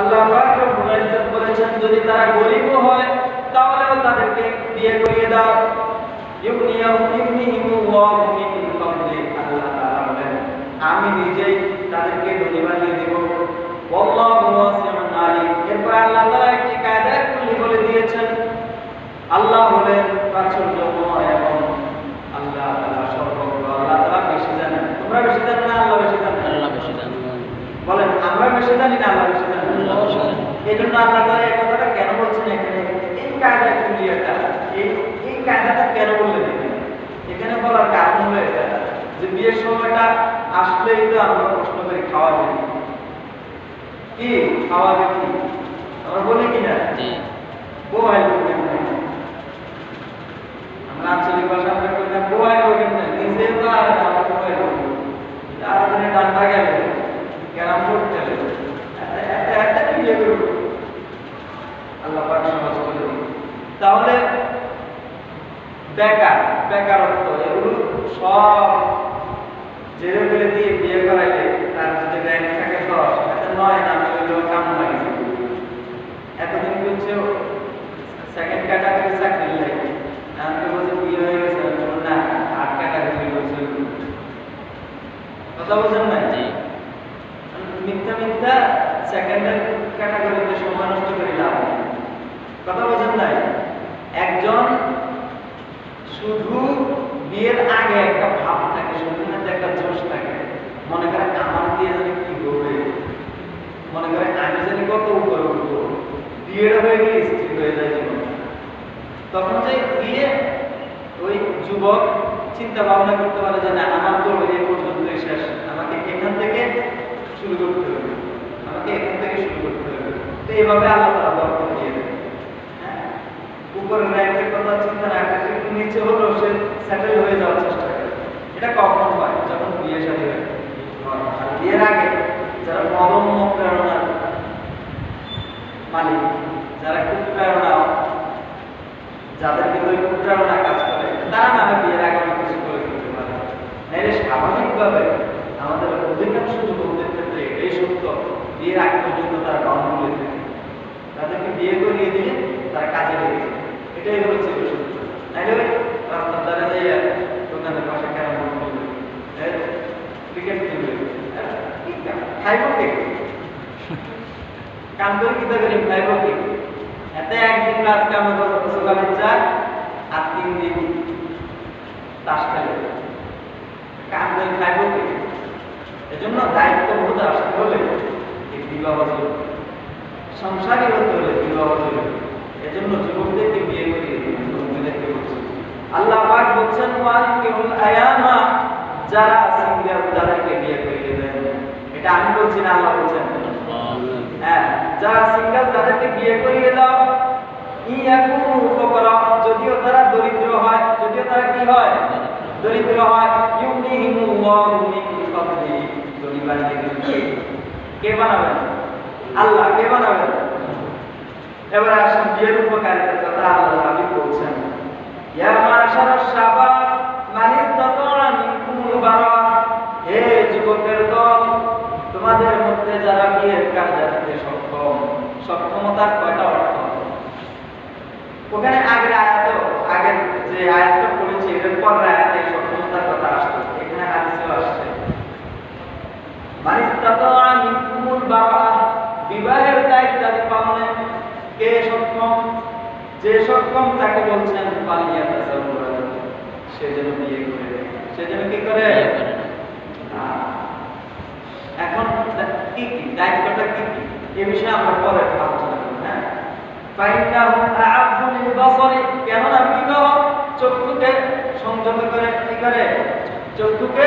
আল্লাহ পাক রব্বুল ইজ্জত বলেছেন যদি তারা গরীবও হয় তাহলেও তাদেরকে বিয়ে করিয়ে দাও। ইউনিহিমুল্লাহু মিন ফাদলি, আল্লাহ তাআলা বলেন আমি নিজেই তাদেরকে ধনী বানিয়ে দেব। ওয়াল্লাহু ওয়াসিউন আলিম। এরপর আল্লাহ তাআলা একটি কায়দা কুল্লি বলে দিয়েছেন। আল্লাহ বলেন প্রাচুর্যময় এবং আল্লাহ তাআলা সর্বজ্ঞ। আল্লাহ তাআলা বেশি জানেন। তোমরা বেশি জানো না আল্লাহ বেশি জানেন? আল্লাহ বেশি জানেন। বলেন আমরা বেশি জানি না আল্লাহ বেশি জানেন? আল্লাহ বেশি জানেন। এই জন্য আল্লাহ তাআলা এই কথাটা কেন বলছেন এখানে? এই কায়দা কুল্লিয়াটা এই কায়দাটা কেন বললেন এখানে? এখানে বলার কারণ হলো এটা যে বিয়ের সময়টা আসলেই তো আমরা প্রশ্ন করি খাওয়াবে কি, খাওয়াবে কি, আমরা বলি কিনা জি বোয়াল বলবেন না। আমরা আঞ্চলিক ভাষা আমরা কই না বোয়াল বলবেন না, নিজে তো আর না আমরা বোয়াল বলবো। আর দিনে ডান্ডা গেল ক্যারাম বোর্ড খেলে একটা বিয়ে করবো, আল্লাহ পাক সমাজ করে দিন। তাহলে বেকারত্ব এগুলো সব জেলে ফেলে দিয়ে বিয়ে করাইলে তার যদি র্যাঙ্ক থাকে 10 এত 9 না হইলেও কাম লাগে। এতদিন বলছে সেকেন্ড ক্যাটাগরি চাকরি লাগে, আমি বলছি বিয়ে হয়ে গেছে, না 8 ক্যাটাগরি বলছে। কথা বলছেন না? জি মিথ্যা সেকেন্ড ক্যাটাগরিতে সময় নষ্ট করে লাভ নেই। কথা বলছেন নাই? একজন শুধু বিয়ের আগে একটা ভাব থাকে, শুধু একটা জোশ থাকে, মনে করে আমার দিয়ে জানি কি হবে, মনে করে আমি জানি কত উপরে উঠবো, বিয়েটা হয়ে গেলে স্থির হয়ে যায় জীবন। তখন যে বিয়ে ওই যুবক চিন্তা ভাবনা করতে পারে যে না আমার তো এই পর্যন্তই শেষ, আমাকে এখান থেকে শুরু করতে হবে, আমাকে এখান থেকে শুরু করতে হবে। তো এইভাবে আল্লাহ তাআলা বরকত দিয়ে দেবে। উপরের র্যাঙ্কের কথা চিন্তা না করে একটু নিচে হলেও সে সেটেল হয়ে যাওয়ার চেষ্টা করে। এটা কখন হয়? যখন বিয়ে শাদী হয়। আর বিয়ের আগে যারা অদম্য প্রেরণার মালিক, যারা খুব প্রেরণা, যাদের ভিতরে খুব প্রেরণা কাজ করে, তারা না হয় বিয়ের আগে অনেক কিছু করে দিতে পারে। নাহলে স্বাভাবিকভাবে আমাদের অধিকাংশ যুবকদের ক্ষেত্রে এটাই সত্য, বিয়ের আগে পর্যন্ত তারা ডনগুলো থাকে। তাদেরকে বিয়ে করিয়ে দিয়ে তারা কাজে লেগে যায়। এটাই হচ্ছে সত্য। নাহলে রাস্তার দ্বারা যাইয়া দোকানের পাশে ক্যারাম বোর্ড খেলবে, ক্রিকেট খেলবে, খাইব কে? কাম করে কি করি খাইব কে? এতে একদিন আজকে আমাদের সকালে চা আর 3 দিন তাস খেলে, কাম করে খাইব কে? এজন্য দায়িত্ববোধ আসতে হলে এই বিবাহ জরুরি, সংসারী হতে হলে বিবাহ জরুরি। এজন্য যুবকদেরকে বিয়ে করিয়ে মেয়েদেরকে বলছেন আল্লাহ পাক বলছেন ওয়ানকিহুল আয়ামা, যারা সিঙ্গেল তাদেরকে বিয়ে করিয়ে দেন। এটা আমি বলছি না, আল্লাহ বলছেন। হ্যাঁ, যারা সিঙ্গেল তাদেরকে বিয়ে করিয়ে দাও। ইয়াকুনু ফুকারা, যদিও তারা দরিদ্র হয়, যদিও তারা কি হয়? দরিদ্র হয়। ইউনিহিমুল্লাহু মিন ফাদলি, ধনী বানিয়ে দেবেন। কে বানাবেন? আল্লাহ। কে বানাবেন? এবার আসুন বিয়ের উপকারিতার কথা আল্লাহ নবী বলছেন। ইয়া মাশারাশ শাবাব মান ইসতাতা মিনকুমুল বারা, হে যুবকের দল, তোমাদের মধ্যে যারা বিয়ের কাজে দিতে সক্ষম, সক্ষমতার কয়টা অর্থ? ওখানে আগের যে আয়াতটা পড়েছি এর পরের আয়াতে সক্ষমতার কথা আসছে, এখানে হাদিসেও আসছে। মান ইসতাতা মিনকুমুল বারা, বিবাহের দায়িত্ব পালনে কে সক্ষম? যে সক্ষম তাকে বলছেন সে যেন বিয়ে করে, সে যেন কি করে? এখন কি কি দায়িত্বটা কি কি এই বিষয়ে আমরা পরে আলোচনা করব। হ্যাঁ, ফাইন্নাহু আ'আবদু লিল বাসারি, কেননা বিবাহ চক্ষুকে সংযত করে, কি করে? চক্ষুকে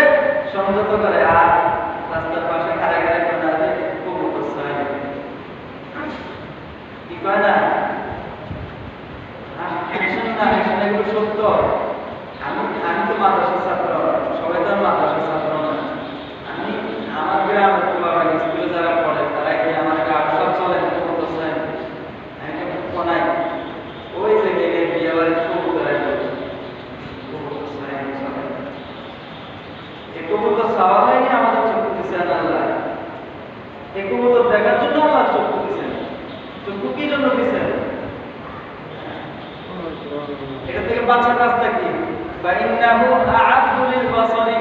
সংযত করে। আর রাস্তার পাশে কারাগারে কোনা আছে কবুতর চাই, কি কয় না? এগুলো সত্য। আমি তো মাদ্রাসার ছাত্র, সবাই তো মাদ্রাসার ছাত্র না। আমি আমার গ্রামের স্কুলে যারা পড়ে তারা কি আমার গ্রাম সব চলে কবুতর কোনায় ওই যে গেলে বিয়ে বাড়ি কবুতর এই কবুতর চাওয়া হয়নি, আমাদের চক্ষু দিচ্ছে আল্লাহ। এই কবুতর দেখার জন্য আল্লাহ চক্ষু দিচ্ছে। ফাইন্নাহু আ'আদু লিল বাসারি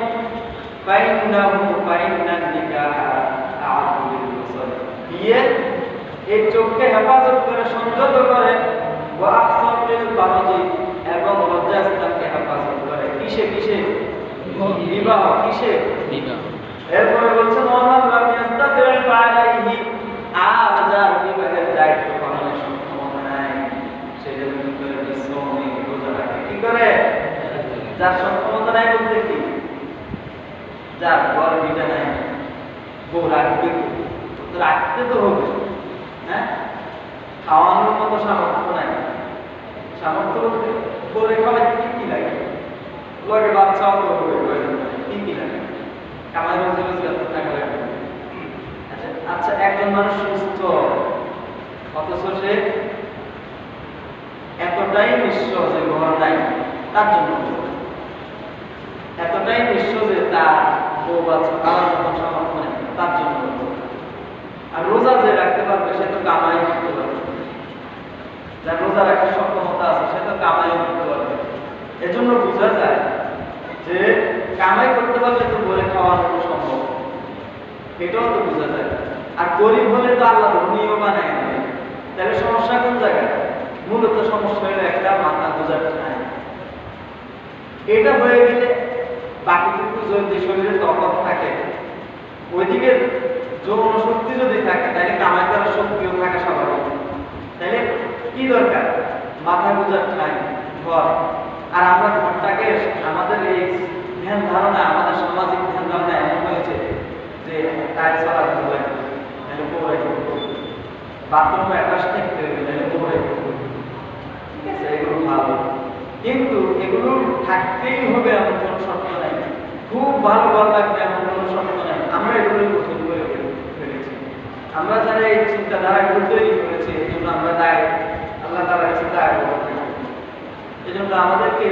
ফাইন্নান নিকাহ আ'আদু লিল বাসারি। বিয়ে এই চোখকে হেফাজত করে, সংযত করে, ওয়া আহসানু লিল ফারজি, এবং লজ্জাস্থানকে হেফাজত করে। কিসে? বিবাহ। কিসে? বিবাহ। এরপরে বলছেন ওয়ামান লাম ইয়াস্তাতি' ফা'আলাইহি, আর যার বিবাহের দায়িত্ব পালনের সক্ষমতা নাই সে যেন কি করে? বিশ্বমী, রোজা রাখে। কি করে? যার সক্ষমতা নাই বলতে কি? যার ঘর বিটা নাই, বউ রাখবে, তো রাখতে তো হবে, হ্যাঁ? খাওয়ানোর মতো সামর্থ্য নাই। সামর্থ্য বলতে বউরে খাওয়াইতে কি লাগে? লগে বাচ্চাও তো হবে, কি লাগে? কামাই রোজগার টাকা লাগবে। আচ্ছা, একজন মানুষ সুস্থ অথচ সে এতটাই নিঃস্ব যে ঘর নাই, তার জন্য এতটাই নিঃস্ব যে তার বউ বাচ্চা খাওয়ার মতো সামর্থ্য নেই, তার জন্য। আর রোজা যে রাখতে পারবে সে তো কামাই করতে পারবে, যার রোজা রাখার সক্ষমতা আছে সে তো কামাই করতে পারবে। এজন্য বোঝা যায় যে কামাই করতে পারলে তো বলে খাওয়ানো সম্ভব, এটাও তো বোঝা যায়। আর গরিব হলে তো আল্লাহ ধনীও বানায় দেবে। তাহলে সমস্যা কোন জায়গায়? মূলত সমস্যা হলো একটা মাথা বোঝার নাই। এটা হয়ে গেলে বাকিটুকু যদি শরীরে তফাৎ থাকে, ওইদিকে যৌন শক্তি যদি থাকে, তাহলে কামাই করার শক্তিও থাকা স্বাভাবিক। তাহলে কি দরকার? মাথা বোঝার নাই, ঘর। আর আমরা ঘরটাকে, আমাদের এই ধ্যান ধারণা, আমাদের সামাজিক ধ্যান ধারণা এমন হয়েছে যে টাইলস ওয়ালা ঘর লাগবে, তাহলে বউ রেখে, বাথরুমে অ্যাটাচ থাকতে হবে, তাহলে বউ রেখে। ঠিক আছে, এগুলো ভালো, কিন্তু এগুলো থাকতেই হবে এমন কোনো শর্ত নাই। খুব ভালো ঘর লাগবে এমন কোনো শর্ত নাই। আমরা এগুলো কঠিন করে ফেলেছি। আমরা যারা এই চিন্তাধারাগুলো তৈরি করেছি, এই জন্য আমরা দায় আল্লাহ তাআলার কাছে দায় করব। এই জন্য আমাদেরকে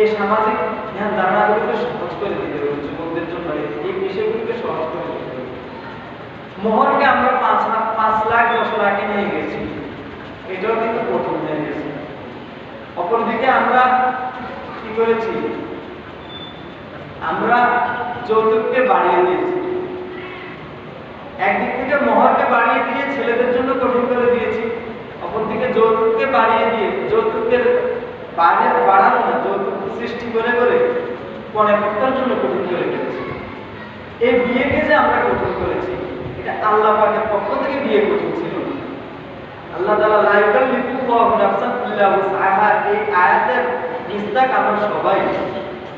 এই সামাজিক ধ্যান ধারণাগুলোকে সহজ করে দিতে হবে। যুবকদের জন্য এই বিষয়গুলোকে সহজ করে দিতে হবে। মোহরকে আমরা 5 লাখ 10 লাখে নিয়ে গেছি, এটাও কিন্তু কঠিন হয়ে গেছে। অপরদিকে আমরা কি করেছি? আমরা যৌতুককে বাড়িয়ে দিয়েছি। একদিক থেকে মোহরকে বাড়িয়ে দিয়ে ছেলেদের জন্য কঠিন করে দিয়েছি, অপরদিকে যৌতুককে বাড়িয়ে দিয়ে, যৌতুকের বাড়ানো না, যৌতুক সৃষ্টি করে কনে পক্ষের জন্য কঠিন করে দিয়েছি। এই বিয়েকে যে আমরা কঠিন করেছি, এটা আল্লাহ পাকের পক্ষ থেকে বিয়ে কঠিন ছিল। আল্লাহ তাআলা লা ইউকাল্লিফুল্লাহু নাফসান ইল্লা উসআহা, এই আয়াতের ইস্তাক আমরা সবাই,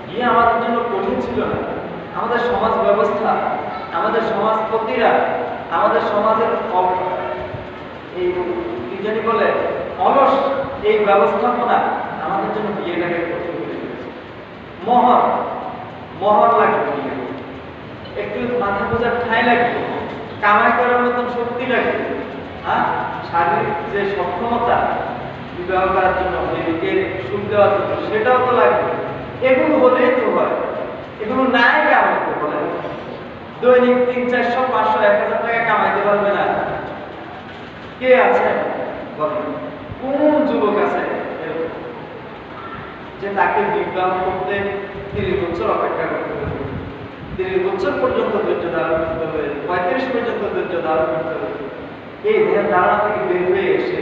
বিয়ে আমাদের জন্য কঠিন ছিল না। আমাদের সমাজ ব্যবস্থা, আমাদের সমাজপতিরা, আমাদের সমাজের এই কি জানি বলে অলস এই ব্যবস্থাপনা আমাদের জন্য বিয়েটাকে কঠিন করে দিয়েছে। মোহর লাগবে, একটু মাথা বোঝার ঠাঁই লাগবে, কামাই করার মতন শক্তি লাগবে, হ্যাঁ, শারীরিক যে সক্ষমতা বিবাহ করার জন্য, মেয়েকে সুখ দেওয়ার জন্য, সেটাও তো লাগবে। এগুলো হলেই তো হয়। এগুলো নাই কেমন বলে? দৈনিক 300, 400, 500, 1000 টাকা কামাইতে পারবে না কে আছে? কোন যুবক আছে যে তাকে বিবাহ করতে 30 বছর অপেক্ষা করতে হবে, 30 বছর পর্যন্ত ধৈর্য ধারণ করতে হবে, 35 পর্যন্ত ধৈর্য ধারণ করতে হবে? এই ধ্যান ধারণা থেকে বের হয়ে এসে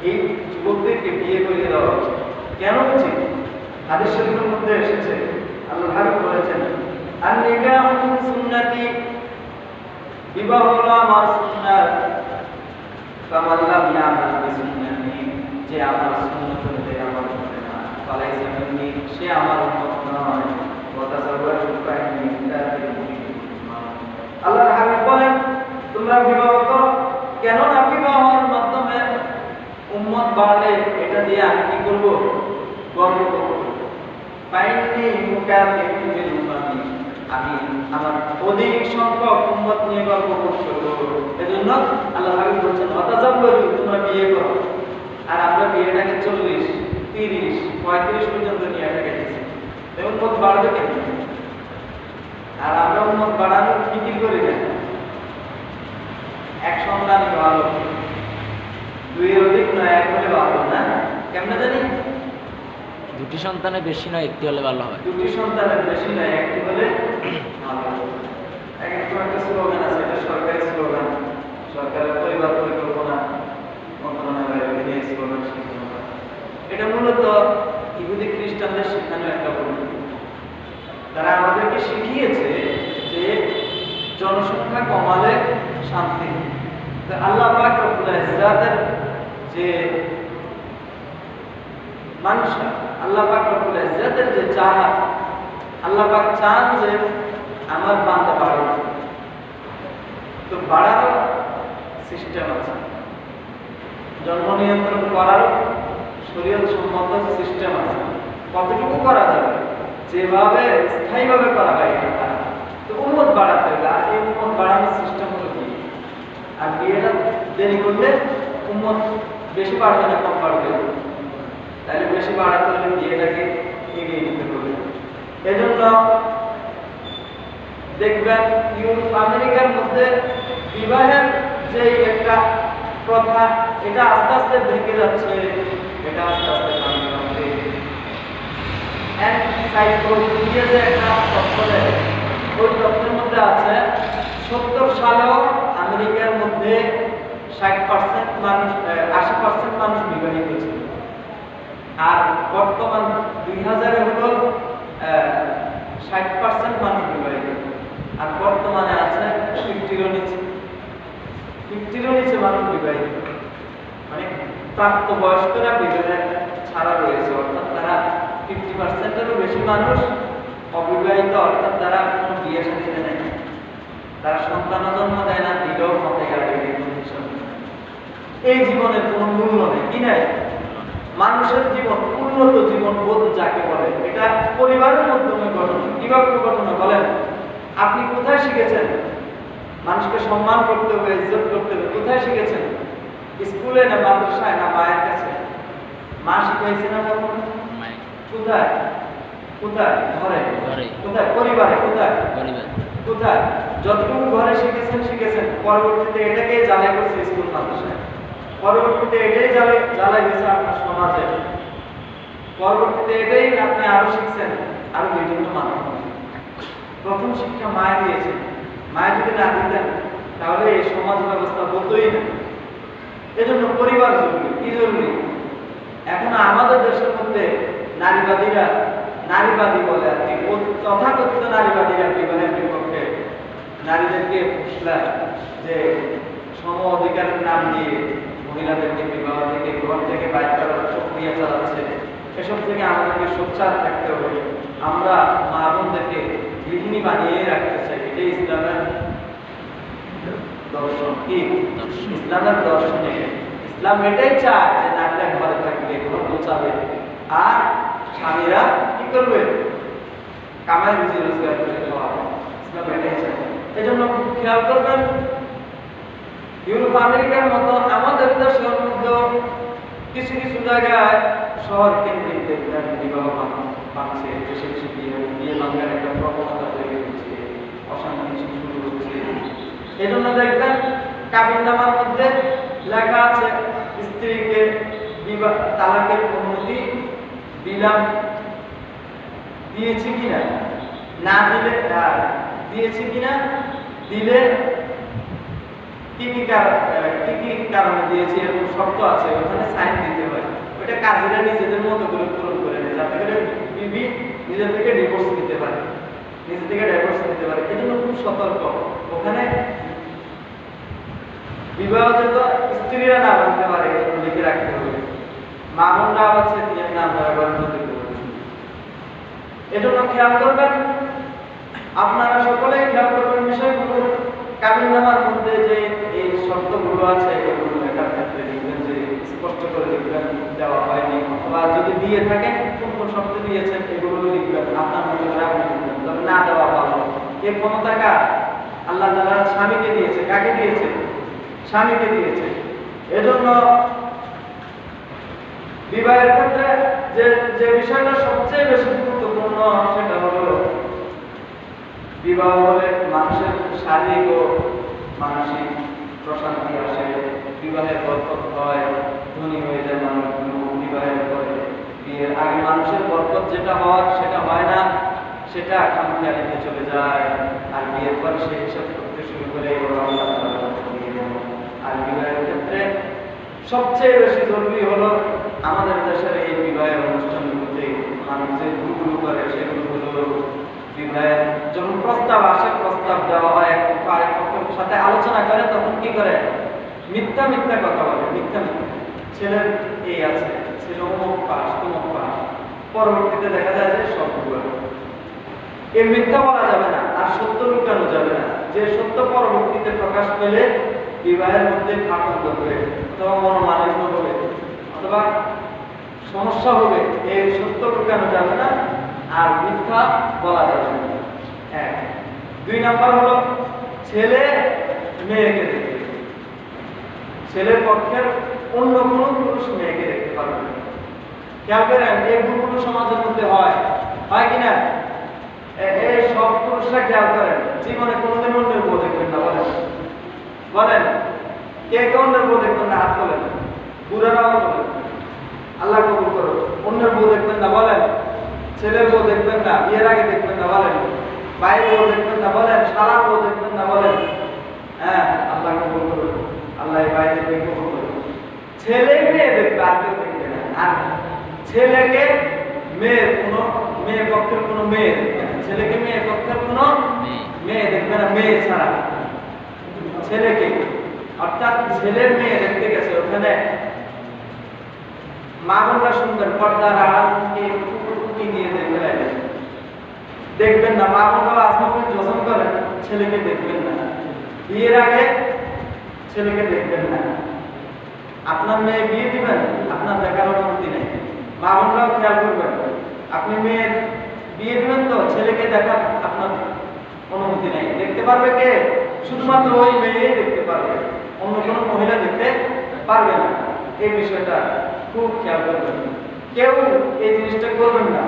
এই যুবকদেরকে বিয়ে করিয়ে দেওয়া উচিত। কেন উচিত? হাদিস শরীফের মধ্যে এসেছে, আল্লাহ হাবিব বলেছেন, আন-নিকাহু মিন সুন্নতি, বিবাহ হলো আমার সুন্নাত, কামান লাম ইয়ামাল বিসুন্নতি, যে আমার সুন্নাত অনুযায়ী আমল করে না, ফালাইসা মিন্নি, সে আমার উম্মত নয়। ওয়া তাযাওয়াজু ফাইন্নী কাতিবু বিল-ঈমান। আল্লাহর হাবিব বলেন, তোমরা বিবাহ করো, কেন না বিবাহের মাধ্যমে উম্মত বাড়লে এটা দিয়ে আমি কি করব? গর্ব করব। ফাইন্নী মুকাতিবু বিল-ঈমান, আমি আমার অধিক সংখ্যক উম্মত নিয়ে গর্ব করব। এজন্য আল্লাহ হাবিব বলেছেন, ওয়াতাযাওয়াজু, তোমরা বিয়ে করো। আর আমরা বিয়েটাকে 40, 30, 35 পর্যন্ত নিয়ে গেছি। উম্মত বাড়বে কেন? আর আমরা উম্মত বাড়ানোর ফিকির করি না। এক সন্তানই ভালো, 2 এর অধিক নয়, 1 হলে ভালো না? কেমনে জানি? দুটি সন্তানের বেশি নয়, একটি হলে ভালো হয়। দুটি সন্তানের বেশি নয়, একটি হলে ভালো হয়। একটা স্লোগান আছে, এটা সরকারি স্লোগান, সরকারের পরিবার পরিকল্পনা মন্ত্রণালয়ের থেকে এই স্লোগান শেখানো হয়। এটা মূলত ইহুদি খ্রিস্টানদের শেখানো একটা পদ্ধতি। তারা আমাদেরকে শিখিয়েছে যে জনসংখ্যা কমালে শান্তি। তো আল্লাহ পাক রব্বুল ইজ্জাতের যে মানুষরা, আল্লাহ পাক রব্বুল ইজ্জাতের যে চাহত, আল্লাহ পাক চান যে আমার বান্দা বাড়ুক। তো বাড়ারও সিস্টেম আছে, জন্ম নিয়ন্ত্রণ করারও শরীয়ত সম্মত সিস্টেম আছে। কতটুকু করা যাবে, যেভাবে স্থায়ীভাবে করা হয় এটা। তো উম্মত বাড়াতে হবে, আর এই উম্মত বাড়ানোর সিস্টেম হলো কি? আর বিয়েটা দেরি করলে উম্মত বেশি বাড়বে না কম বাড়বে? তাহলে বেশি বাড়াতে হলে বিয়েটাকে এগিয়ে নিতে হবে। এজন্য দেখবেন ইউরোপ আমেরিকার মধ্যে বিবাহের যে একটা প্রথা, এটা আস্তে আস্তে ভেঙে যাচ্ছে, এটা আস্তে আস্তে ভাঙবে। এনসাইক্লোপিডিয়া যে একটা তথ্য দেয়, ওই তথ্যের মধ্যে আছে 70 সালেও আমেরিকার মধ্যে 60% মানুষ 80% মানুষ বিবাহিত ছিল। আর বর্তমান 2000-এ হলো 60% মানুষ বিবাহিত, আর বর্তমানে আছে 50-এর নিচে। 50-এর নিচে মানুষ বিবাহিত, মানে প্রাপ্তবয়স্করা বিবাহের ছাড়া রয়েছে, অর্থাৎ তারা 50%-এরও বেশি মানুষ অবিবাহিত, অর্থাৎ তারা কোনো বিয়ে শাদীতে নেয়, তারা সন্তান জন্ম দেয় না, দিলেও মতে গাড়ি এই জীবনের কোনো মূল্য নেই। কি নাই? মানুষের জীবন, উন্নত জীবন বোধ যাকে বলে, এটা পরিবারের মাধ্যমে গঠন। কিভাবে গঠন বলেন? আপনি কোথায় শিখেছেন মানুষকে সম্মান করতে হবে, ইজ্জত করতে হবে? কোথায় শিখেছেন? স্কুলে না মাদ্রাসায় না মায়ের কাছে? মা শিখাইছে না কখনো? কোথায়? কোথায়? ঘরে। কোথায়? পরিবারে। কোথায়? কোথায়? যতটুকু ঘরে শিখেছেন, পরবর্তীতে এটাকে জ্বালাই করছে স্কুল মাদ্রাসায়, পরবর্তীতে এটাই জ্বালাই হয়েছে আপনার সমাজে, পরবর্তীতে এটাই আপনি আরো শিখছেন আরো বিভিন্ন মাধ্যমে। প্রথম শিক্ষা মায়ের দিয়েছেন, মায়ের যদি না দিতেন তাহলে এই সমাজ ব্যবস্থা হতোই না। এজন্য পরিবার জরুরি। কি জরুরি? এখন আমাদের দেশের মধ্যে নারীবাদী বলে আর কি, তথাকথিত নারীবাদীরা বিবাহের বিপক্ষে নারীদেরকে ফুসলায় যে সম অধিকারের নাম দিয়ে মহিলাদেরকে বিবাহ থেকে, ঘর থেকে বাইর করার প্রক্রিয়া চালাচ্ছে। এসব থেকে আমাদেরকে সোচ্চার থাকতে হবে। আমরা মা বোনদেরকে গৃহিণী বানিয়ে রাখতে চাই, এটাই ইসলামের দর্শন। কি ইসলামের দর্শনে ইসলাম এটাই চায় যে নারীরা ঘরে থাকবে, ঘর গোছাবে, আর স্বামীরা কি করবে? কামাই রুজি রোজগার করে খাওয়াবে। ইসলাম এটাই চায়। এজন্য খুব খেয়াল করবেন, ইউরোপ আমেরিকার মতো আমাদের দেশের মধ্যে কিছু কিছু জায়গায় শহর কেন্দ্রিক দেখবেন বিবাহ বাড়ছে, বেশি বেশি বিয়ে ভাঙার একটা প্রবণতা তৈরি হচ্ছে, অশান্তি শুরু হচ্ছে। এজন্য দেখবেন কাবিননামার মধ্যে লেখা আছে স্ত্রীকে তালাকের অনুমতি দিলাম, দিয়েছি কিনা, না দিলে দিয়েছি কিনা, দিলে কি কি কারণে দিয়েছি এরকম শর্ত আছে, ওখানে সাইন দিতে হয়। ওইটা কাজীরা নিজেদের মতো করে পূরণ করে নেয়, যাতে করে বিবি নিজে থেকে ডিভোর্স নিতে পারে, নিজে থেকে ডাইভোর্স নিতে পারে। এজন্য খুব সতর্ক। ওখানে বিবাহজাত স্ত্রীরা না মানতে পারে এগুলো লিখে রাখতে হবে। মা বোনরা আছে নাম ব্যবহার করতে হবে। এজন্য খেয়াল করবেন, আপনারা সকলেই খেয়াল করবেন বিষয়গুলো। কাবিননামার মধ্যে যে এই শর্তগুলো আছে এগুলো লেখার ক্ষেত্রে লিখবেন যে স্পষ্ট করে লিখবেন দেওয়া হয়নি, অথবা যদি দিয়ে থাকেন কোন কোন শর্ত দিয়েছেন এগুলো লিখবেন, আপনার মতো করে আপনি লিখবেন। তবে না দেওয়া ভালো। এর ক্ষমতা কার? আল্লাহ তাআলা স্বামীকে দিয়েছে। কাকে দিয়েছে? স্বামীকে দিয়েছে। এজন্য বিবাহের ক্ষেত্রে যে বিষয়টা সবচেয়ে বেশি গুরুত্বপূর্ণ সেটা হলো বিবাহ হলে মানুষের শারীরিক ও মানসিক প্রশান্তি আসে, বিবাহের বরকত হয়, ধনী হয়ে যায় মানুষ বিবাহের পরে, বিয়ের আগে মানুষের বরকত যেটা হওয়ার সেটা হয় না, সেটা খামখেয়ালিতে চলে যায়। আর বিয়ের পর সে হিসাব করতে শুরু করে আল্লাহ তাআলা বরকত দিয়ে দেন। আর বিবাহের ক্ষেত্রে সবচেয়ে বেশি জরুরি হলো আমাদের দেশের এই বিবাহের অনুষ্ঠানগুলোতে মানুষ যে ভুলগুলো করে সেগুলো হলো বিবাহের যখন প্রস্তাব আসে, প্রস্তাব দেওয়া হয় এক পক্ষ আরেক পক্ষের সাথে আলোচনা করে, তখন কি করে মিথ্যা মিথ্যা কথা বলে। মিথ্যা ছেলের এই আছে, ছেলে অমুক পাস তমুক পাস, পরবর্তীতে দেখা যায় যে সব ভুল। এই মিথ্যা বলা যাবে না, আর সত্য লুকানো যাবে না। যে সত্য পরবর্তীতে প্রকাশ পেলে বিবাহের মধ্যে ফাটল করবে অথবা মনোমালিন্য হবে অথবা সমস্যা হবে, এই সত্য লুকানো যাবে না আর মিথ্যা বলা যাবে না। এক। 2 নাম্বার হলো ছেলে মেয়েকে দেখবে। ছেলের পক্ষের অন্য কোনো পুরুষ মেয়েকে দেখতে পারবে না। খেয়াল করেন, এই ভুলগুলো সমাজের মধ্যে হয় কিনা? এই সব পুরুষরা খেয়াল করেন, জীবনে কোনোদিন অন্যের বউ দেখবেন না। বলেন বলেন, কে কে অন্যের বউ দেখবেন না? হাত তোলেন, বুড়ারাও তোলেন। আল্লাহ কবুল করো। অন্যের বউ দেখবেন না বলেন, ছেলের বউ দেখবেন না, বিয়ের আগে দেখবেন না বলেন, ভাইয়ের বউ দেখবেন না বলেন, শালার বউ দেখবেন না বলেন। হ্যাঁ, আল্লাহ কবুল করো, আল্লাহ এই ভাইদেরকে কবুল করো। ছেলে মেয়ে দেখবে, আর কেউ দেখবে না। আর ছেলেকে মেয়ের কোনো মেয়ে পক্ষের কোনো মেয়ে দেখবে না, ছেলেকে মেয়ে পক্ষের কোনো মেয়ে দেখবে না, মেয়ে ছাড়া ছেলেকে। অর্থাৎ ছেলের মেয়ে দেখতে গেছে, ওখানে মা বোনরা শুনবেন, পর্দার আড়াল থেকে উঁকি নিয়ে দেখবেন না। মা বোনরা আজকে যখন করেন ছেলেকে দেখবেন না, বিয়ের আগে ছেলেকে দেখবেন না। আপনার মেয়ে বিয়ে দিবেন, আপনার দেখার অনুমতি নেই। মা বোনরাও খেয়াল করবেন, আপনি মেয়ের বিয়ে দিবেন তো ছেলেকে দেখার আপনার অনুমতি নেই। দেখতে পারবে কে? শুধুমাত্র ওই মেয়েই দেখতে পারবে, অন্য কোনো মহিলা দেখতে পারবে না। এই বিষয়টা খুব খেয়াল করবেন, কেউ এই জিনিসটা করবেন না।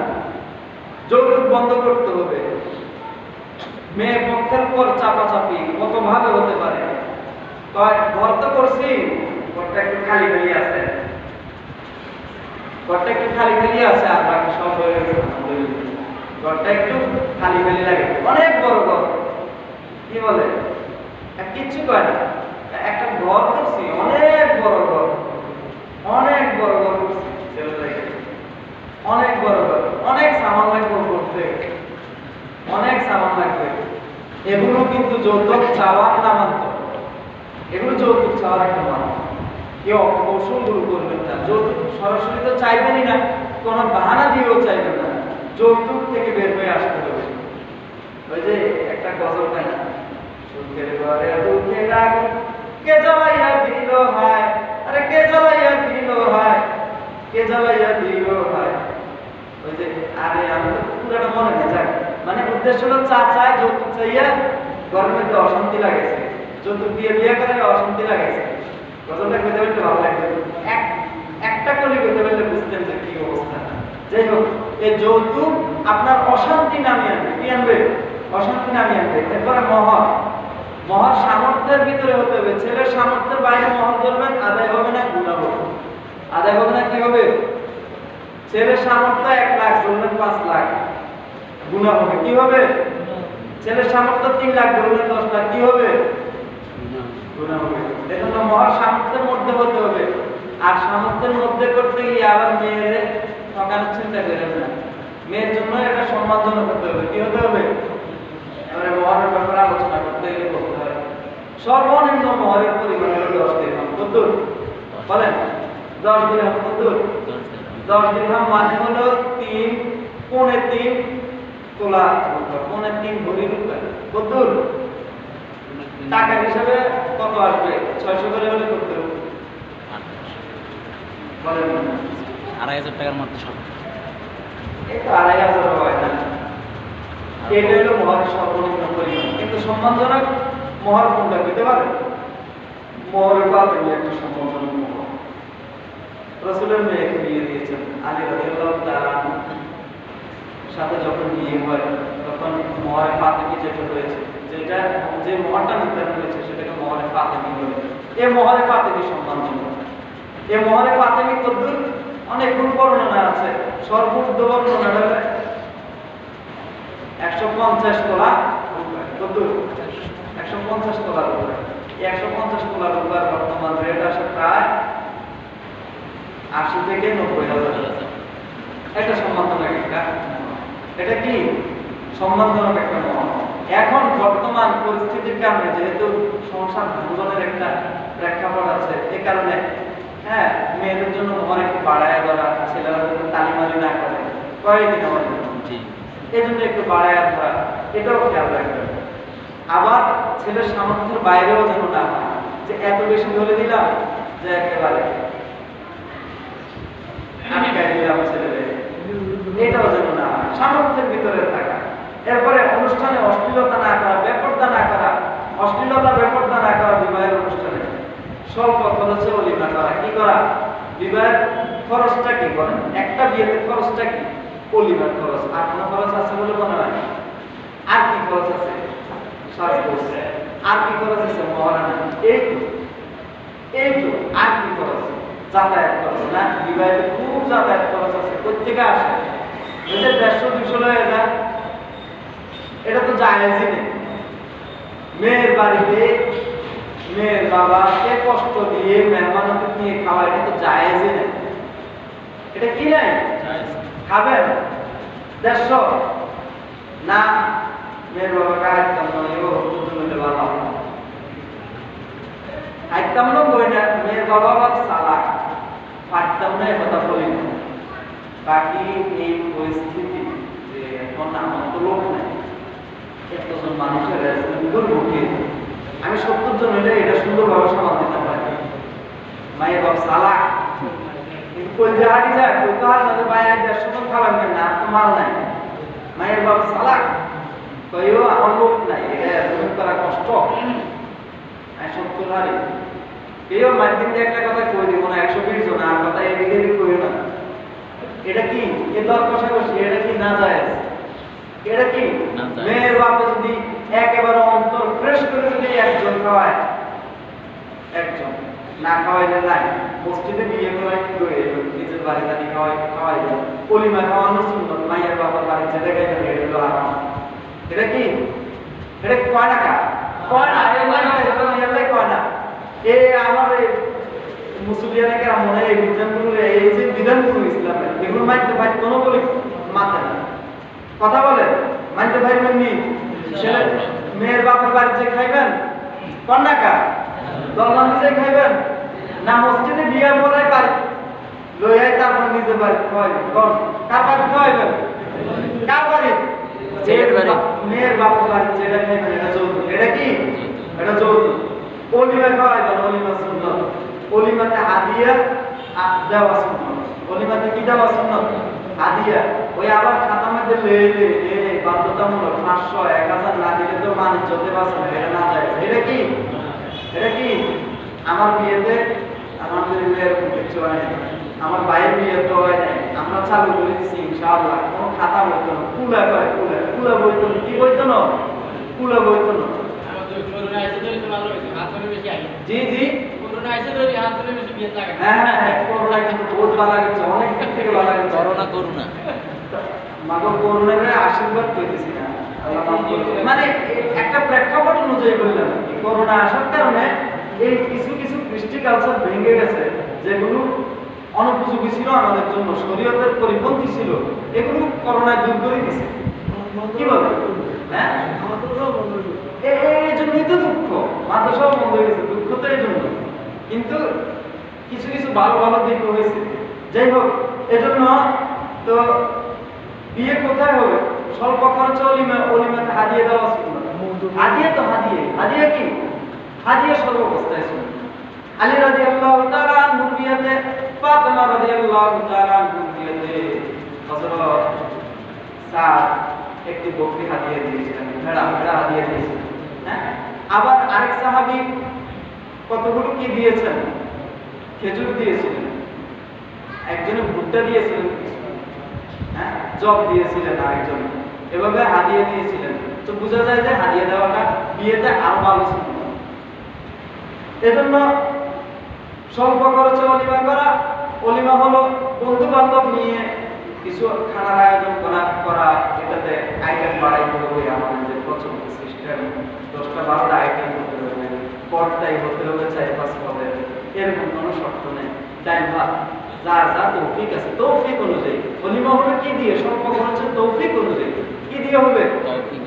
যৌতুক বন্ধ করতে হবে। মেয়ে পক্ষের উপর চাপাচাপি কত ভাবে হতে পারে। ঘর তো করছি, ঘরটা একটু খালি খালি আছে, ঘরটা একটু খালি খালি আছে, আর বাকি সব হয়ে গেছে। ঘরটা একটু খালি খালি লাগে, অনেক বড় ঘর, কি বলে কিচ্ছু কয় না। একটা ঘর করছি, অনেক বড় ঘর, অনেক বড় ঘর করছি, অনেক বড় ঘর, অনেক সামান লাগবে করতে, অনেক সামান লাগবে। এগুলো কিন্তু যৌতুক চাওয়ার নামান্ত, এগুলো যৌতুক চাওয়ার একটা মান। কেউ কৌশলগুলো করবেন না। যৌতুক সরাসরি তো চাইবেনই না, কোনো বাহানা দিয়েও চাইবেন না, যৌতুক থেকে বের হয়ে আসতে হবে। ওই যে একটা গজল গান, সুখের ঘরে দুঃখের আগুন কে জ্বালাইয়া দিল হয়, আরে কে জ্বালাইয়া দিল হয়, কে জ্বালাইয়া দিল হয়। ওই যে আরে আমি তো পুরাটা মনে না যাক, মানে উদ্দেশ্য হলো চায় যৌতুক চাইয়া ঘরের মধ্যে অশান্তি লাগেছে, যৌতুক দিয়ে বিয়ে করে অশান্তি লাগেছে। গজলটা কইতে পারলে ভালো লাগবে, একটা কলি কইতে পারলে বুঝতেন যে কি অবস্থা। যাই হোক, এই যৌতুক আপনার অশান্তি নামিয়ে আনবে। কি আনবে? অশান্তি নামিয়ে আনবে। এরপরে মহর সামর্থ্যের ভিতরে হতে হবে। ছেলের সামর্থ্যের বাইরে মহর ধরবেন, আদায় হবে না, গুনাহ হবে। আদায় হবে না, কি হবে? ছেলের সামর্থ্য 1 লাখ, ধরলেন 5 লাখ, গুনাহ হবে। কি হবে? ছেলের সামর্থ্য 3 লাখ, ধরলেন 10 লাখ, কি হবে? গুনাহ হবে। এজন্য মহর সামর্থ্যের মধ্যে হতে হবে। আর সামর্থ্যের মধ্যে করতে গিয়ে আবার মেয়েদের ঠকানোর চিন্তা করেন না। মেয়ের জন্য এটা সম্মানজনক হতে হবে। কি হতে হবে? এবারে মহরের ব্যাপারে আলোচনা করতে গেলে করতে হয়। সর্বনিম্ন মহরের পরিমাণ হলো 10 দিরহাম। কত বলেন? 10 দিরহাম। কত? 10 দিরহাম মানে হলো 3.3 তোলা, 3.3 ভরি রূপা। কত টাকা হিসাবে কত আসবে? 600 করে হলে কত বলেন? 2500 টাকার মতো সব। এই তো 2500 হয় না। এটা হলো মহরের সর্বনিম্ন পরিমাণ। কিন্তু সম্মানজনক মহর কোনটা দিতে পারে? মহরের পাবে একটা সম্মানজনক মহর। রাসূলের মেয়েকে বিয়ে দিয়েছেন আলী রাদিয়াল্লাহু তাআলা সাথে যখন বিয়ে হয় তখন মহরে ফাতেমি যেটা হয়েছে, যেটা যে মহরটা নির্ধারণ হয়েছে সেটাকে মহরে ফাতেমি বলে। এই মহরে ফাতেমি সম্মানজনক। এই মহরে ফাতেমি কতদূর? অনেকগুলো বর্ণনা আছে। সর্বোচ্চ বর্ণনা হলো 150 তোলা কত? 150 তোলা রূপা। এই 150 তোলা রূপার বর্তমান রেট আসে প্রায় 80 থেকে 90,000। এটা সম্মানজনক একটা, এটা কি সম্মানজনক একটা মহল। এখন বর্তমান পরিস্থিতির কারণে যেহেতু সংসার ভাঙনের একটা প্রেক্ষাপট আছে, এই কারণে হ্যাঁ মেয়েদের জন্য মহর একটু বাড়ায় ধরা, ছেলেরা যদি তালিমালি না করে দিন আমার জন্য, এই জন্য একটু বাড়ায় ধরা, এটাও খেয়াল রাখবে। আবার ছেলের সামর্থ্যের বাইরেও যেন না হয় যে এত বেশি ধরে দিলাম যে একেবারে আটকায় দিলাম ছেলেদের, এটাও যেন না হয়, সামর্থ্যের ভিতরে থাকা। এরপরে অনুষ্ঠানে অশ্লীলতা না করা, বেপরদা না করা, অশ্লীলতা বেপরদা না করা। বিবাহের অনুষ্ঠানে স্বল্প খরচে অলিমা করা। কি করা? বিবাহের খরচটা কি বলেন? একটা বিয়েতে খরচটা কি? অলিমার খরচ। আর কোনো খরচ আছে বলে মনে হয়? আর কি খরচ আছে? সাজগোজ। আর কি খরচ আছে? মহারানা। এই তো আর কি খরচ? যাতায়াত খরচ না? বিবাহেতে খুব যাতায়াত খরচ আছে। কোথেকে আসে? 150-200 হয়ে যায়, এটা তো জায়েজই নেই। মেয়ের বাড়িতে মেয়ের বাবাকে কষ্ট দিয়ে মেহমানকে নিয়ে খাওয়া, এটা তো জায়েজই নেই। এটা কি নাই? খাবেন 150 না? মেয়ের বাবাকে আইতাম না, এও হতে ভালো আইতাম না বই না। মেয়ের বাবা বা চালাক, পারতাম না, এ কথা বলি না। বাকি এই পরিস্থিতি যে এখন আমার তো লোক নাই, এতজন মানুষের দুর্ভোগে আমি 70 জন হলে এটা সুন্দরভাবে সামাল দিতে পারি। মায়ের বাপ চালাক, কিন্তু কই যে হাঁটি যায়, কই তো হার না যে ভাই 150 জন খাবেন কেন? না তো মাল নাই। মায়ের বাপ চালাক, কইও আমার লোক নাই, এটা এরকম করা কষ্ট। আমি 70 হারি কেউ মাধ্যম দিয়ে একটা কথা কই দিব না, 120 জন আর কথা এদিকে কইও না। এটা কি? এ দর কষাকষি, এটা কি না যায়? এটা কি? মেয়ের বাপে যদি একেবারে অন্তর ফ্রেশ করে যদি একজন খাওয়ায়, একজন না খাওয়াইলে নাই। মসজিদে বিয়ে করে নিজের বাড়িতে নিয়ে খাওয়াই অলিমা খাওয়ানো সুন্নত। মায়ের বাবার বাড়ি যেতে গেলে এটা হলো হারাম। এটা কি? এটা কয় টাকা? কয় না, কয় না। এই আমার মুসলিয়ানে কেন মনে হয় এই বিধানগুলো, এই যে বিধানগুলো ইসলামের, এগুলো মানতে ভাই কোনো বলি মানতে না। কথা বলেন মানতে ভাই মাননি। ছেলে মেয়ের বাপের বাড়িতে খাইবেন কন্যাকা দলমান যে খাইবেন না? মসজিদে বিয়ে পড়াই বাড়ি লইয়াই তারপর নিজে বাড়ি খাওয়াইবেন। কার বাড়ি খাওয়াইবেন? কার বাড়ি? মেয়ের বাপের বাড়ি যেটা খাইবেন এটা যৌতুক। এটা কি? এটা যৌতুক। অলিমা খাওয়াইবেন, অলিমা সুন্নত। অলিমাতে হাদিয়া দেওয়া সুন্নত। অলিমাতে কি দেওয়া সুন্নত? হাদিয়া। ওই আবার খাতার মধ্যে লেলে বাধ্যতামূলক 500 1000 না দিলে তো মানুষ যেতে পারছে না, এটা না যায়। এটা কি? এটা কি? আমার বিয়েতে আমাদের এরকম কিছু হয় না, আমার ভাইয়ের বিয়ে তো হয় নাই, আমরা চালু করে দিচ্ছি ইনশাআল্লাহ। কোনো খাতা বইতো না, কুলা কয় কুলা বইতো না। কি বইতো না? কুলা বইতো না। জি জি হ্যাঁ হ্যাঁ, করোনা কিন্তু বহুত ভালো লাগছে, অনেক দিক থেকে ভালো লাগছে। করোনা মাগো করোনার আশীর্বাদ কইতেছি না, মানে একটা প্রেক্ষাপট অনুযায়ী বললাম। করোনা আসার কারণে এই কিছু কিছু কৃষ্টি কালচার ভেঙে গেছে, যেগুলো অনুপযোগী ছিল আমাদের জন্য, শরীয়তের পরিপন্থী ছিল, এগুলো করোনায় দূর করে দিছে। কি বলে? হ্যাঁ, এই জন্যই তো দুঃখ। মাদ্রাসাও বন্ধ হয়ে গেছে, দুঃখ তো এই জন্য। কিন্তু কিছু কিছু ভালো ভালো দিক হয়েছে। যাই হোক, এজন্য তো বিয়ে কোথায় হবে? স্বল্প খরচে অলিমাতে হাদিয়া দেওয়া সুন্নাত। হাদিয়া তো হাদিয়া কি? হাদিয়া সর্বাবস্থায় সুন্নাত। আলী রাদিয়াল্লাহু তাআলা আনহুর বিয়েতে, ফাতেমা রাদিয়াল্লাহু তাআলা আনহুর বিয়েতে হযরত সাদ একটি বকরি হাদিয়া দিয়েছিলেন, ভেড়া হাদিয়া দিয়েছিলেন। হ্যাঁ, আবার আরেক সাহাবী কতগুলো কি দিয়েছেন? খেজুর দিয়েছিলেন, একজনে ভুট্টা দিয়েছিলেন, হ্যাঁ জব দিয়েছিলেন, আরেকজন এভাবে হাদিয়া দিয়েছিলেন। তো বোঝা যায় যে হাদিয়া দেওয়াটা বিয়েতে আরো ভালো সুন্নাত। এজন্য স্বল্প খরচে অলিমা করা অলিমা হলো বন্ধু বান্ধব নিয়ে কিছু খানার আয়োজন করা এটাতে আইটেম বাড়াইতে হবে, আমাদের যে পছন্দ সিস্টেম 10টা 12টা আইটেম হতে হবে, পর্দাই হতে হবে 4-5 পদের, এরকম কোনো শর্ত নেই। ডাইন ভাত যার যা তৌফিক আছে, তৌফিক অনুযায়ী অলিমা হবে কি দিয়ে, স্বল্প খরচে তৌফিক অনুযায়ী কি দিয়ে হবে,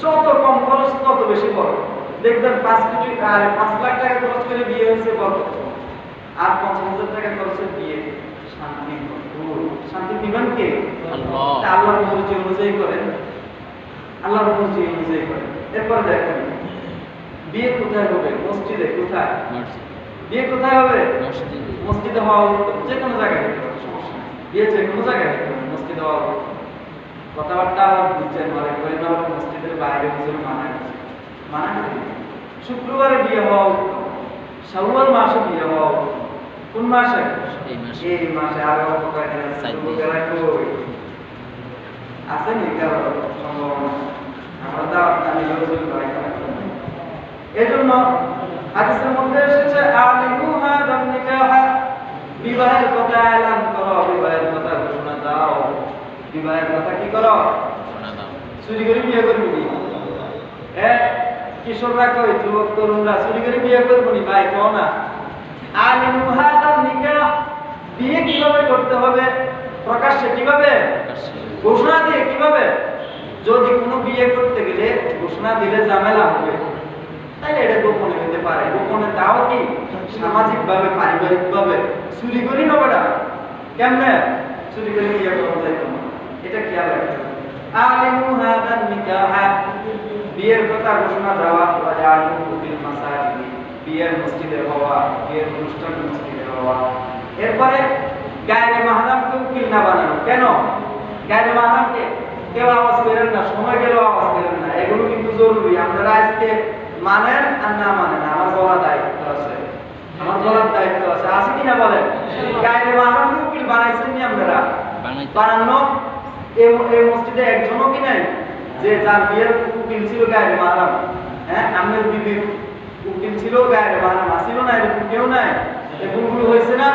যত কম খরচ তত বেশি বড়। দেখবেন 5 লাখ টাকা খরচ করে বিয়ে হয়েছে বরকত, আর 50,000 টাকা খরচে বিয়ে শান্তি। শান্তি দিবেন কে? আল্লাহর মর্জি অনুযায়ী করেন, আল্লাহর মর্জি অনুযায়ী করেন। এরপর দেখেন বিয়ে কোথায় হবে? মসজিদে। কোথায় বিয়ে কোথায় হবে? মসজিদে হওয়া উত্তম। যে কোনো জায়গায় হতে পারে, সমস্যা নেই। বিয়ে যে কোনো জায়গায় হতে পারে, মসজিদে হওয়া উত্তম। কথাবার্তা বুঝছেন, মনে করেন না মসজিদের বাইরে বুঝে মানা করি। শুক্রবারে বিয়ে হওয়া উত্তম, শাওয়াল মাসে বিয়ে হওয়া উত্তম। কোন মাসে? এই মাসে। আর অল্প কয়েকদিন আছে নি কারো সম্ভাবনা? আমরা তো আপনাদের এজন্য হাদিসের মধ্যে এসেছে আলিমুহা দানিকাহা, বিবাহের কথা এলান করো, বিবাহের কথা ঘোষণা দাও। বিবাহের কথা কি করো? ঘোষণা দাও। চুরি করে বিয়ে করবি নি? কিশোররা কই, যুবক তরুণরা চুরি করে বিয়ে করবো নি? ভাই কও না। আলিমুহা দানিকাহ, বিয়ে কিভাবে করতে হবে? প্রকাশ্যে। কিভাবে? ঘোষণা দিয়ে। কিভাবে? যদি কোনো বিয়ে করতে গেলে ঘোষণা দিলে ঝামেলা হবে, তাহলে এটা গোপনে হতে পারে। গোপনে দাও কি? সামাজিক ভাবে, পারিবারিক ভাবে। চুরি করি না বেটা, কেমনে চুরি করে বিয়ে করা যায় না, এটা খেয়াল রাখতে হবে। আলিমুহা দানিকাহা, বিয়ের কথা ঘোষণা দেওয়া। ওয়াজালুল মাসাজিদ, বিয়ের মসজিদে হওয়া, বিয়ের অনুষ্ঠান মসজিদে হওয়া। এরপরে গায়রে মাহরামকে উকিল না বানানো। কেন? গায়রে মাহরামকে কেউ আওয়াজ করেন না, সময় গেলেও আওয়াজ করেন না, এগুলো কিন্তু জরুরি। আপনারা আজকে মানেন আর না মানেন, আমার বলার দায়িত্ব আছে, আমার বলার দায়িত্ব আছে, আছে কিনা বলেন? গায়রে মাহরামকে উকিল বানাইছেন নি আপনারা? বানানো এই মসজিদে একজনও কি নাই যে যার বিয়ের উকিল ছিল গায়রে মাহরাম? হ্যাঁ, আমের বিবির উকিল ছিল গায়রে মাহরাম, আসিল না? এরকম কেউ নাই? এগুলো হয়েছে না?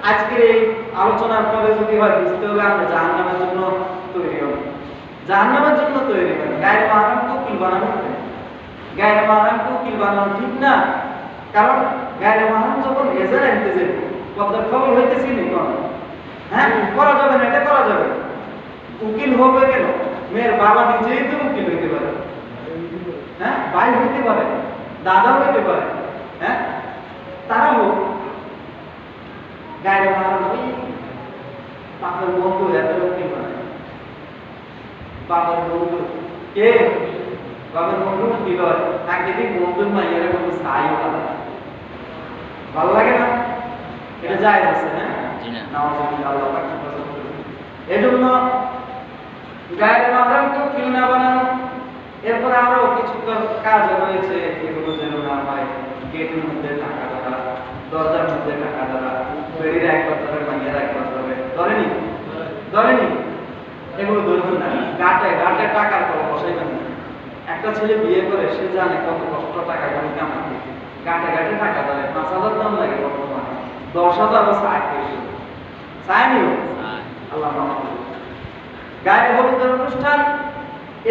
আজকের এই আলোচনার পরে যদি হয়, বুঝতে হবে আমরা জাহান্নামের জন্য তৈরি হব, জাহান্নামের জন্য তৈরি হব। গায়রে মাহরামকে উকিল বানানো, গায়রে মাহরামকে উকিল বানানো ঠিক না। কারণ গায়রে মাহরাম যখন এজার আনতে যাবে, কতটা খবর হইতেছি নি কোন? হ্যাঁ, করা যাবে না, এটা করা যাবে। উকিল হবে কেন? মেয়ের বাবা নিজেই তো উকিল হইতে পারে, হ্যাঁ, ভাই হইতে পারে, দাদা হইতে পারে, হ্যাঁ, তারা হোক। গায়রে মাহরাম ওই বাবার বন্ধু, এত উকিল বানায়। বাবার বন্ধু কে? বাবার বন্ধু কি হয়? আগে দিন বন্ধুর মাইয়ারা কোনো সাইও না, ভালো লাগে না? এটা যায় আছে না? এজন্য গায়রে মাহরামকে উকিল না বানানো। এরপর আরো কিছু কাজ রয়েছে, এগুলো যেন না হয়। গেটের মধ্যে টাকা ধরা, দরজার মধ্যে টাকা ধরা, বেড়ির একবার ধরে, মাইয়ারা একবার ধরে, ধরেনি? ধরেনি? এগুলো ধরবেন না। গাটে গাটে টাকার পর বসাইবেন না। একটা ছেলে বিয়ে করে, সে জানে কত কষ্ট টাকা করে কামাতে। গাটে গাটে টাকা ধরে, 5,000 দাম লাগে বর্তমানে, 10,000ও চায়। চায়নি? আল্লাহ মাফ করুন। গায়ে হলুদের অনুষ্ঠান,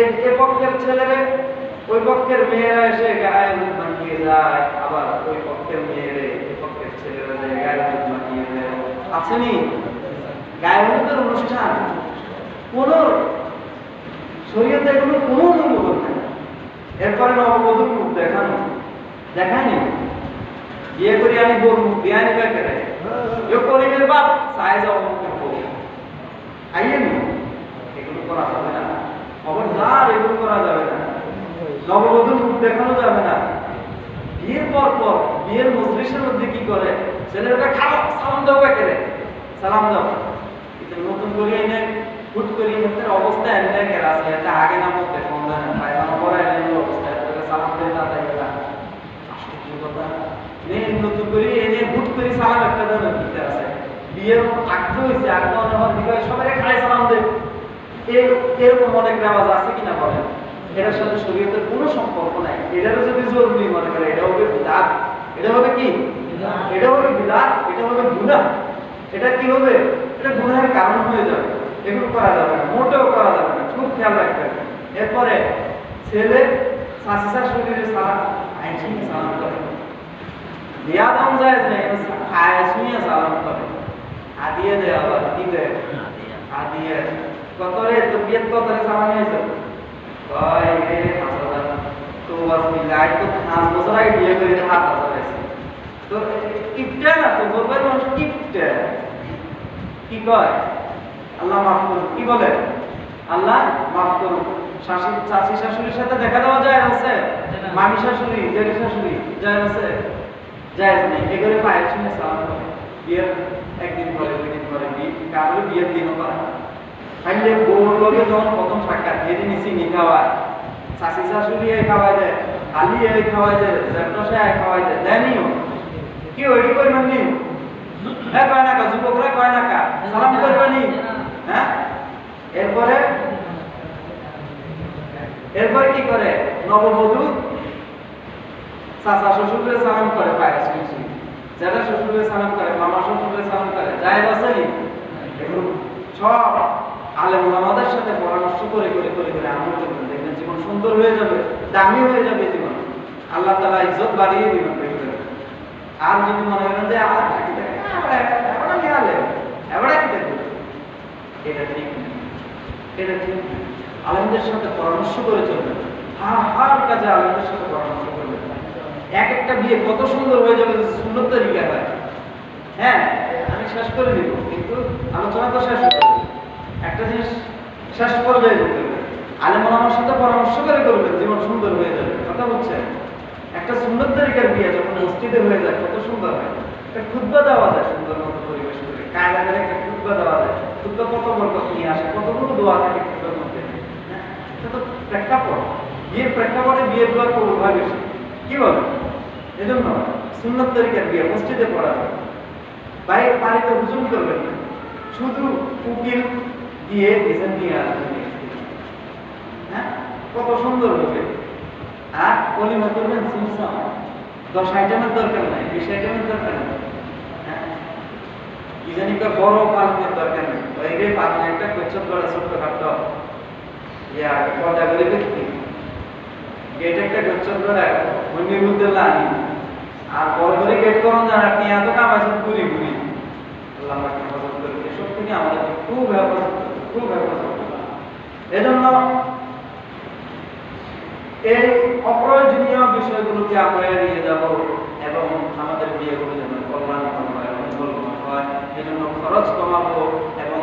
এ পক্ষের ছেলেরা ওই পক্ষের মেয়েরা এসে গায়ে হলুদ মাখিয়ে যায়, আবার ওই পক্ষের মেয়েরে এ পক্ষের ছেলেরা যায় গায়ে হলুদ মাখিয়ে দেয়। আসেনি? গায়ে হলুদের অনুষ্ঠান কোন শরীয়তে এগুলো কোনো অনুমোদন নেই। এরপরে নববধূর মুখ দেখানো, দেখায়নি? বিয়ে করি আমি বোর মুখ দিয়ে আনি বেকারে করিমের বাপ চাই যাও আইয়েনি? এগুলো করা যাবে না, খবরদার, এগুলো করা যাবে না। নববধূর মুখ দেখানো যাবে না। বিয়ের পর পর বিয়ের মজলিসের মধ্যে কি করে? ছেলেটা খাও, সালাম দাও, বেকারে সালাম দাও। কিন্তু নতুন করে এনে হুট করে এর অবস্থা এনে কেরা আছে, এটা আগে না মতে ফোন দেয় না, পায়জামা পরে এনে অবস্থা, এটা সালাম দেয় না, তাই না? আশ্চর্য কথা। নতুন করে এনে হুট করে সালাম একটা দেন দিতে আছে। বিয়ের আগ্রহ হয়েছে, আগ্রহ নেওয়ার দিকে সবাই খায় সালাম দেয়। এরকম অনেক রেওয়াজ আছে কিনা বলেন? এটার সাথে শরীয়তের কোনো সম্পর্ক নাই। এটারও যদি জরুরি মনে করে, এটা হবে বিদআত। এটা হবে কি? এটা হবে বিদআত, এটা হবে গুনাহ। এটা কি হবে? এটা গুনাহের কারণ হয়ে যাবে। এগুলো করা যাবে না, মোটেও করা যাবে না, খুব খেয়াল রাখতে হবে। এরপরে ছেলে শাশি শাশুড়ির সালাম আইসুনি সালাম করে, বিয়া দাম যায় না, আইসুনি সালাম করে, আদিয়ে দেয়, আবার কি দেয়, আদিয়ে কতরে তো বিয়ে কতরে সালাম হয়েছে কয় রে 5000 তো বাস মিলে আজ তো 5 বছর আগে বিয়ে করে 7000 হয়েছে। তো কিপটা না তো বলবে মানুষ কিপটা কি কয় আল্লাহ মাফ করুন, কি বলে আল্লাহ মাফ করুন। চাচি শাশুড়ির সাথে দেখা দেওয়া যায় আছে, মামি শাশুড়ি জেঠি শাশুড়ি যায় আছে, যায় নেই। এগুলো পায়ের শুনে সালাম করে, বিয়ের একদিন পরে 2 দিন পরে কারো বিয়ের দিনও করে না। খাইলে বউর লগে যখন প্রথম সাক্ষাৎ এদিন নিচি নি খাওয়ায়, চাচি শাশুড়ি খাওয়াই দেয়, আলি খাওয়াই দেয়, জ্যাঠা খাওয়াই দেয়, দেয়নিও কি ওইটি করবেন নি? হ্যাঁ কয় না কা, যুবকরা কয় না কা, সালাম করবেন নি? হ্যাঁ এরপরে কি করে? নববধূ চাচা শ্বশুরে সালাম করে, পায়ে শুনছি জ্যাঠা শ্বশুরে সালাম করে, মামা শ্বশুরে সালাম করে, জায়েজ আছে নি? এগুলো সব আলেম ওলামাদের সাথে পরামর্শ করে করে করে করে আমল করবেন, দেখবেন জীবন সুন্দর হয়ে যাবে, দামি হয়ে যাবে জীবন, আল্লাহ তাআলা ইজ্জত বাড়িয়ে দিবেন। আর যদি মনে করেন যে আর কি দেখে এবারে কি আলেম এবারে কি দেখবে, এটা ঠিক না, এটা ঠিক না। আলেমদের সাথে পরামর্শ করে চলবেন, হার কাজে আলেমদের সাথে পরামর্শ করবেন। এক একটা বিয়ে কত সুন্দর হয়ে যাবে যদি সুন্দর তরিকা হয়। হ্যাঁ আমি শেষ করে দিব, কিন্তু আলোচনা তো শেষ হতে হবে। একটা জিনিস শেষ পর্যায়ে করতে হবে, আলেম ওলামার সাথে পরামর্শ করে করবেন, জীবন সুন্দর হয়ে যাবে। কথা বলছেন? একটা সুন্দর তরিকার বিয়ে যখন মসজিদে হয়ে যায় কত সুন্দর হয়। একটা খুতবা দেওয়া যায় সুন্দর মতো পরিবেশ করে, কায়দা করে একটা খুতবা দেওয়া যায়। খুতবা কত বরকত নিয়ে আসে, কতগুলো দোয়া থাকে খুতবার মধ্যে। এটা তো প্রেক্ষাপট, বিয়ের প্রেক্ষাপটে বিয়ের দোয়া কবুল হয় বেশি, কি বলে? এজন্য সুন্নত তরিকার বিয়ে মসজিদে পড়া হয়। বাইরে বাড়িতে হুজুম করবেন না, শুধু উকিল দিয়ে ডিজাইন নিয়ে আসবেন। হ্যাঁ কত সুন্দর হবে। আর কলিমা করবেন সিমসা, 10 আইটেমের দরকার নাই, 20 আইটেমের দরকার নেই। হ্যাঁ ইজানিকা বড় পালনের দরকার নেই, ওই পালন একটা কোচ্ছপ করে ছোট্ট খাটো ইয়া পর্দা করে দেখি গেট একটা কোচ্ছপ করে মন্দির মধ্যে লানি আর বড় করে গেট করুন যারা আপনি এত কাম আছেন পুরি পুরি। আল্লাহ আমাকে হেফাজত করবে, এসব থেকে আমাদের খুব হেফাজত, খুব হেফাজত। এজন্য এই অপ্রয়োজনীয় বিষয়গুলোকে আমরা এড়িয়ে যাব এবং আমাদের বিয়েগুলো যেন কল্যাণকর হয়, মঙ্গলময় হয়। এই জন্য খরচ কমাবো এবং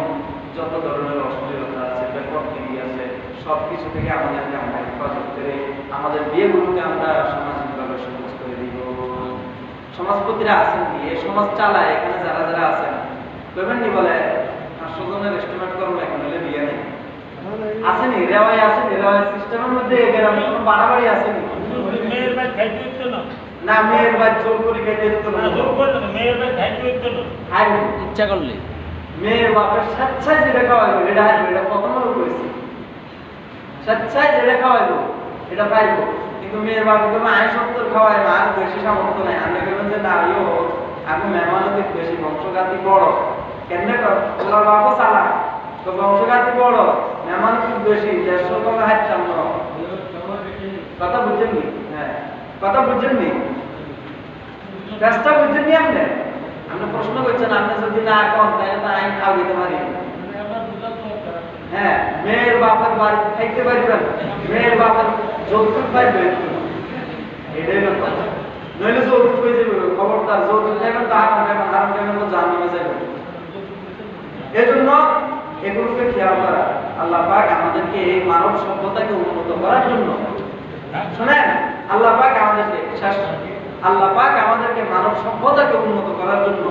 যত ধরনের অশ্লীলতা আছে, বেপরদিগি আছে, সব কিছু থেকে আমাদেরকে আমরা হেফাজত করে আমাদের বিয়েগুলোকে আমরা সামাজিকভাবে সহজ করে দিব। সমাজপতিরা আছেন কি এই সমাজ চালায়, এখানে যারা যারা আছেন বলবেন বলে 500 জনের এস্টিমেট করবো, এখন হলে বিয়ে নেই আসেনি, রেওয়াই আসেনি, রেওয়াই সিস্টেমের মধ্যে গ্রামে কোনো বাড়াবাড়ি আসেনি। মেয়ের ভাই খাইতে হইতো না, না মেয়ের ভাই জোর করে খাইতে হইতো না, জোর করলে না, মেয়ের ভাই খাইতে হইতো না। হাই ইচ্ছা করলে মেয়ের বাপের স্বেচ্ছায় যেটা খাওয়াইবো এটা হাইবো, এটা প্রথম লোক করেছি, স্বেচ্ছায় যেটা খাওয়াইবো এটা পাইবো। কিন্তু মেয়ের বাপকে বলবো আয় 70 খাওয়াই না, আর বেশি সামর্থ্য নাই। আমি বলবেন যে না ইও আমি মেহমানতি বেশি, বংশঘাতি বড়, কেন তোমার বাপও চালা তো বংশঘাতি বড়, মেহমান খুব বেশি, 150 টাকা হাইতাম না। কথা বুঝছেন নি? হ্যাঁ কথা বুঝছেন নি? কাজটা বুঝছেন নি? আপনি প্রশ্ন করছেন, আপনি যদি না কন তাহলে তো আইন খাওয়া দিতে পারি। হ্যাঁ মেয়ের বাপের বাড়ি খাইতে পারবেন, মেয়ের বাপের যৌতুক পাইবে, এটাই ব্যাপার। নইলে যৌতুক হয়ে যাবে, খবরদার যৌতুক খাইবেন তো হারাম খাইবেন, হারাম খাইবেন তো জাহান্নামে যাবেন। এজন্য এগুলোকে খেয়াল করা। আল্লাহ পাক আমাদেরকে এই মানব সভ্যতাকে উন্নত করার জন্য, শুনেন আল্লাহ পাক আমাদেরকে মানব সভ্যতাকে উন্নত করার জন্য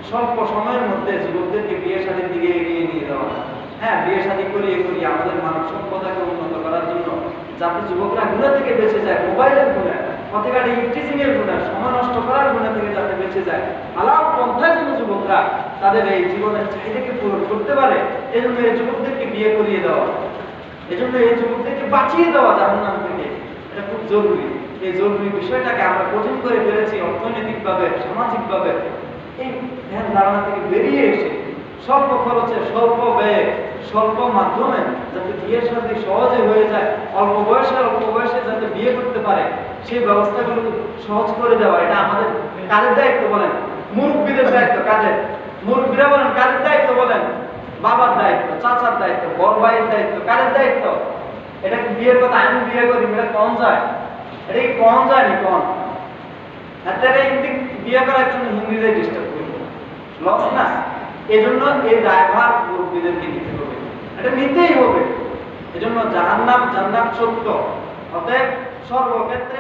স্বল্প সময়ের মধ্যে যুবকদেরকে বিয়ে শাদীর দিকে এগিয়ে নিয়ে যাওয়া। হ্যাঁ বিয়ে শাদী করিয়ে আমাদের মানব সভ্যতাকে উন্নত করার জন্য, যাতে যুবকরা গুণা থেকে বেঁচে যায়, মোবাইলের গুণা, পথেঘাটে ইফটিজিং এর গুণা, সময় নষ্ট করার গুণা থেকে যাতে বেঁচে যায়, হালাল পন্থায় যেন যুবকরা তাদের এই জীবনের চাহিদাকে পূরণ করতে পারে। এই জন্য এই যুবকদেরকে বিয়ে করিয়ে দেওয়া, এই জন্য এই যুবকদেরকে বাঁচিয়ে দেওয়া জাহান্নাম থেকে, এটা খুব জরুরি। এই জরুরি বিষয়টাকে আমরা কঠিন করে ফেলেছি অর্থনৈতিকভাবে, সামাজিকভাবে। এই ধ্যান ধারণা থেকে বেরিয়ে এসে স্বল্প খরচে, স্বল্প ব্যয়ে, স্বল্প মাধ্যমে যাতে বিয়ের সাথে সহজে হয়ে যায়, অল্প বয়সে যাতে বিয়ে করতে পারে, সেই ব্যবস্থাগুলো সহজ করে দেওয়া, এটা আমাদের কাদের দায়িত্ব বলেন? মুরব্বীদের দায়িত্ব। কাদের? মুরব্বীরা বলেন কাদের দায়িত্ব বলেন? বাবার দায়িত্ব, চাচার দায়িত্ব, বড় ভাইয়ের দায়িত্ব। কাদের দায়িত্ব? এটা কি বিয়ের কথা আমি বিয়ে করি এটা কম যায়? এটা কি কম যায় নি? কম হাতে বিয়ে করার জন্য হিন্দিতে ডিস্টার্ব করবো, লস না? এজন্য এই দায়ভার মুরব্বীদেরকে নিতে হবে, এটা নিতেই হবে। এজন্য জাহান্নাম জান্নাত সত্য, অতএব সর্বক্ষেত্রে